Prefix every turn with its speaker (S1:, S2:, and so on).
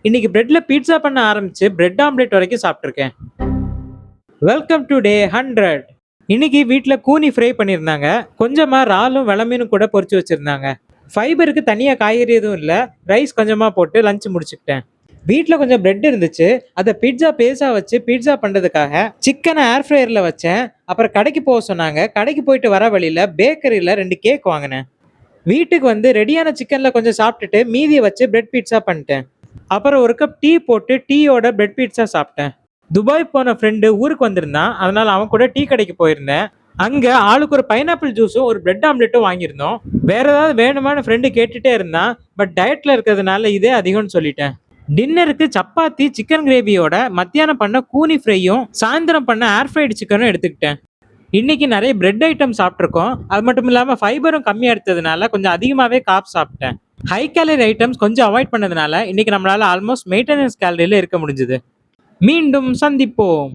S1: இன்னைக்கு பிரெட்ல பீட்சா பண்ண ஆரம்பிச்சு பிரெட் ஆம்லெட் வரைக்கும் சாப்பிட்டுருக்கேன். Welcome to day 100. இன்னைக்கு வீட்ல கூனி ஃப்ரை பண்ணியிருந்தாங்க. கொஞ்சமா இறாலும் வெளமீனும் கூட பொரிச்சு வச்சிருந்தாங்க. ஃபைபருக்கு தனியா காய்கறி எதுவும் இல்ல. ரைஸ் கொஞ்சமா போட்டு லஞ்ச் முடிச்சுக்கிட்டேன். வீட்ல கொஞ்சம் பிரெட் இருந்துச்சு. அத பீட்சா பேஸா வச்சு பீட்சா பண்றதுக்காக சிக்கன ஏர் ஃப்ரையர்ல வச்சேன். அப்புறம் கடைக்கு போக சொன்னாங்க. கடைக்கு போயிட்டு வர வழியில பேக்கரியில 2 கேக் வாங்குனேன். வீட்டுக்கு வந்து ரெடியான சிக்கன்ல கொஞ்சம் சாப்பிட்டுட்டு மீதிய வச்சு பிரெட் பீட்சா பண்ணிட்டேன். அப்புறம் ஒரு கப் டீ போட்டு டீயோட பிரெட் பீட்சா சாப்பிட்டேன். துபாய் போன ஃப்ரெண்டு ஊருக்கு வந்திருந்தான். அதனால அவன் கூட டீ கடைக்கு போயிருந்தேன். அங்க ஆளுக்கு ஒரு பைனாப்பிள் ஜூஸும் ஒரு பிரெட் ஆம்லெட்டும் வாங்கியிருந்தோம். வேற ஏதாவது வேணுமான்னு ஃப்ரெண்டு கேட்டுட்டே இருந்தான். பட் டயட்ல இருக்கிறதுனால இதே அதிகம்னு சொல்லிட்டேன். டின்னருக்கு சப்பாத்தி சிக்கன் கிரேவியோட மத்தியானம் பண்ண கூனி ஃப்ரையும் சாயந்தரம் பண்ண ஏர் ஃப்ரைடு சிக்கனும் எடுத்துக்கிட்டேன். இன்னைக்கு நிறைய பிரெட் ஐட்டம் சாப்பிட்ருக்கோம். அது மட்டும் இல்லாம ஃபைபரும் கம்மியா எடுத்ததுனால கொஞ்சம் அதிகமாவே கார்ப்ஸ் சாப்பிட்டேன். ஹை கேலரி ஐட்டம்ஸ் கொஞ்சம் அவாய்ட் பண்ணதுனால இன்னைக்கு நம்மளால ஆல்மோஸ்ட் மெயின்டெனன்ஸ் கேலரியில இருக்க முடிஞ்சது. மீண்டும் சந்திப்போம்.